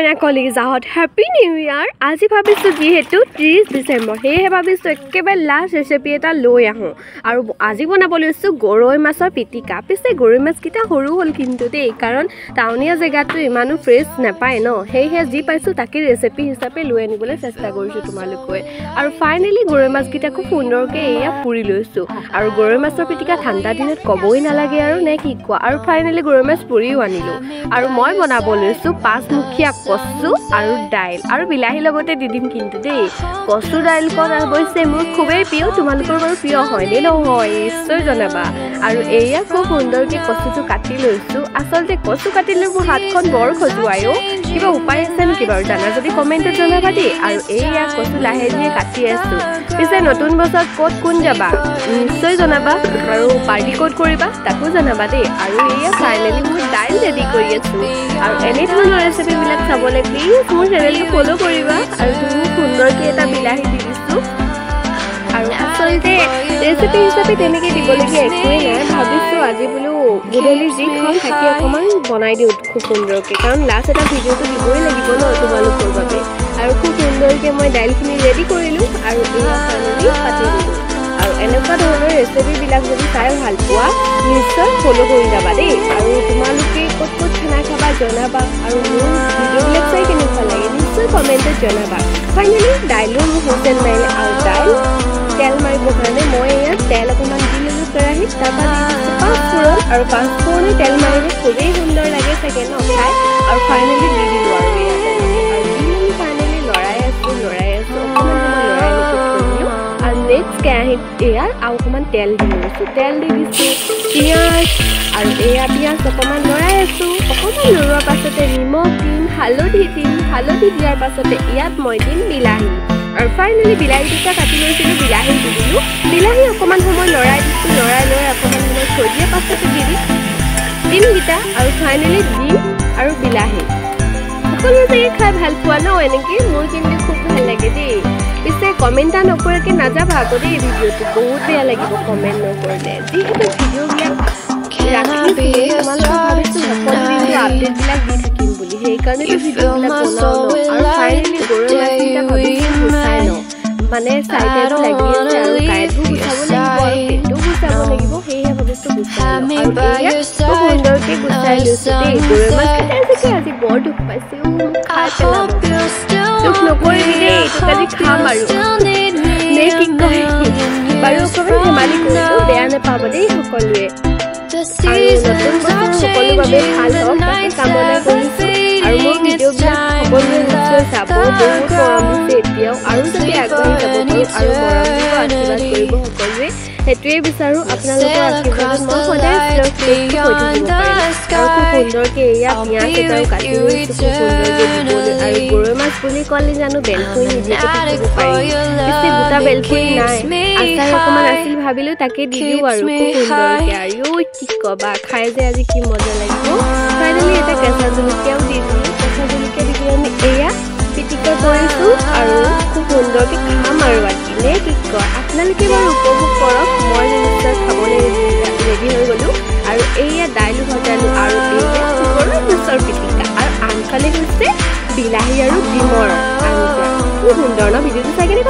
মইনা কলিজাহত happy new ইয়াৰ আজি ভাবিছো যেহেতু 30 ডিসেম্বৰ হেহে ভাবিছো একেবাৰে লাষ্ট ৰেচিপি এটা লৈ আহো আৰু আজি বনাব লৈছো গৰৈ মাছৰ পিটিকা পিছে গৰৈ মাছ কিটা সৰু হল কিন্তু দেই কাৰণ টাউনিয়া জেগাটো ইমানো ফ্ৰেছ নাপায় ন হেহে যি পাইছো তাকে ৰেচিপি হিচাপে লৈ আনিবলৈ চেষ্টা কৰিছো তোমালোকে আৰু ফাইনালি গৰৈ মাছ কিটা খুব সুন্দৰকে এয়া পুৰি লৈছো আৰু গৰৈ মাছৰ পিটিকা ঠাণ্ডা দিনত কবই নালাগে আৰু নে কি কোৱা আৰু ফাইনালি গৰৈ মাছ পুৰিও আনিলো আৰু মই বনাব লৈছো পাঁচমুখীয়া কচু আৰু দাইল আৰু বিলাহী লগতে দি দিম কিন্তু দেই কচু দাইল কোন অৱশ্যে মোৰ খুবেই প্ৰিয় তোমালোকৰ বাৰু প্ৰিয় হয় নে নহয় নিশ্চয় জনাবা আৰু এয়া খুব সুন্দৰকে কচুটো কাটি লৈছো আচলতে কচু কাটিলে মোৰ হাতখন বৰ খজুৱায়ো কিবা উপায় আছে নেকি বাৰু জানা যদি কমেণ্টত জনাবা দেই আৰু এয়া কচু লাহে ধীৰে কাটি আছো পিছে নতুন বছৰত ক'ত কোন যাবা নিশ্চয় জনাবা আৰু পাৰ্টি ক'ত কৰিবা তাকো জনাবা দেই আৰু এয়া ফাইনেলি মই দাইল ৰেডি কৰি আছো আৰু এনে ধৰণৰ ৰেচিপিবিলাক চাবলৈ প্লিজ মোৰ চেনেলটো ফলো কৰিবা আৰু তুমি সুন্দৰকৈ এটা বিলাহী দি দিছো আৰু আচলতে ৰেচিপি হিচাপে তেনেকৈ দিবলগীয়া একোৱেই নাই ভাবিছোঁ আজি বোলো গধূলি যি খাওঁ থাকি অকণমান বনাই দিওঁ খুব সুন্দৰকৈ কাৰণ লাষ্ট এটা ভিডিঅ'টো দিবই লাগিব ন তোমালোকৰ বাবে আৰু খুব সুন্দৰকৈ মই দাইলখিনি ৰেডি কৰিলোঁ আৰু এয়া ফাইনেলি পাতি দিলোঁ আৰু এনেকুৱা ধৰণৰ ৰেচিপিবিলাক যদি চাই ভাল পোৱা নিশ্চয় ফলো কৰি যাবা দেই আৰু তোমালোকে ক'ত ক'ত খানা খাবা জনাবা আৰু মোৰ ভিডিঅ'বিলাক চাই কেনেকুৱা লাগে নিশ্চয় কমেণ্টত জনাবা ফাইনেলি দাইলো মোৰ হোটেল মাৰিলে আৰু দাইল তেল মাৰিবৰ কাৰণে মই ইয়াত তেল অকণমান দি ল'লোঁ কেৰাহীত তাৰপৰা দি দিছোঁ পাঁচফোৰণ আৰু পাঁচফোৰণে তেল মাৰিলে খুবেই সুন্দৰ লাগে চাগে ন খাই আৰু ফাইনেলি দি দিলোঁ আৰু ইয়াত আৰু দি মেলি ফাইনেলি লৰাই আছোঁ অকণমান লৰাই দিলোঁ আৰু নেক্সট কেৰাহীত এয়া আৰু অকণমান তেল দি লৈছোঁ তেল দি দিছোঁ পিঁয়াজ আৰু এয়া পিঁয়াজ অকণমান লৰাই আছোঁ অকণমান লৰোৱাৰ পাছতে নিমখ দিম হালধি দিয়াৰ পাছতে ইয়াত মই দিম বিলাহী আৰু ফাইনেলি বিলাহী দুটা কাটি লৈছিলোঁ বিলাহী দি দিলোঁ বিলাহী অকণমান সময় লৰাই দিছোঁ লৰাই অকণমান সময় থৈ দিয়াৰ পাছতে দি দিম ডিমকেইটা আৰু ফাইনেলি ডিম আৰু বিলাহী সকলোৱে চাগে খাই ভাল পোৱা ন এনেকৈ মোৰ কিন্তু খুব ভাল লাগে দেই পিছে কমেণ্ট এটা নকৰাকৈ নাযাবা আকৌ দেই ভিডিঅ'টো বহুত বেয়া লাগিব কমেণ্ট নকৰিলে যিহেতু ভিডিঅ'বিলাক তোমালোকে ভাবিছোঁ সকলো দিনটো আপডেটবিলাক দি থাকিম বুলি সেইকাৰণে ভিডিঅ'বিলাক বনাওঁ আৰু ফাইনেলি গৰৈ মাছকেইটা ভাবিছোঁ গুচাই লওঁ মানে চাইডত লাগি আছে আৰু কাঁইটবোৰ গুচাব লাগিব আৰু পেটটো গুচাব লাগিব সেয়েহে ভাবিছোঁ গুচাই লওঁ আৰু খুব সুন্দৰকৈ গুচাই লৈছোঁ দেই গৰৈ মাছকেইটাই চাগে আজি বৰ দুখ পাইছে খাই পেলাব দুখ নকৰিবি দেই তোক আজি খাম আৰু নে কি কয় বাৰু অকণমান ধেমালি কৰিছোঁ বেয়া নাপাব দেই সকলোৱে আৰু নতুন বছৰ সকলো বাবে ভাল হওক তাকে কামনা কৰিছোঁ আৰু মোৰ ভিডিঅ'বিলাক সকলোৱে নিশ্চয় চাব বহুত মৰম দিছে এতিয়াও আৰু যাতে আগবাঢ়ি যাব পাৰোঁ আৰু মৰম দিব আশীৰ্বাদ কৰিব সকলোৱে সেইটোৱে বিচাৰোঁ আপোনালোকৰ আশীৰ্বাদত মই সদায় হৈ থাকিব পাৰিম আৰু খুব সুন্দৰকৈ এয়া পিঁয়াজ এটাও কাটি লৈছোঁ খুব সুন্দৰকৈ দিবলৈ আৰু গৰৈ মাছ বুলি ক'লে জানো বেলফুৰি নিদিয়াকৈ থাকিব পাৰিম পিছে গোটা বেলফুৰি নাই আচাৰ অকণমান আছিল ভাবিলোঁ তাকে দি দিওঁ আৰু খুব সুন্দৰকৈ আৰু কি ক'বা খাই যে আজি কি মজা লাগিব ফাইনেলি এটা কেঁচা জলকীয়াও দি দিলোঁ কেঁচা জলকীয়া দি কিনে এয়া পিটিকা কৰিছোঁ আৰু খুব সুন্দৰকৈ খাম আৰু আজি নে কি কয় আপোনালোকে বাৰু উপভোগ কৰক মই নিশ্চয় খাবলৈ ৰেডি হৈ গ'লোঁ আৰু এয়া দাইল ভজালোঁ আৰু এয়া গৰৈ মাছৰ পিটিকা আৰু আনফালে হৈছে বিলাহী আৰু ডিমৰ আঞ্জা খুব সুন্দৰ ন ভিডিঅ'টো চাই কেনে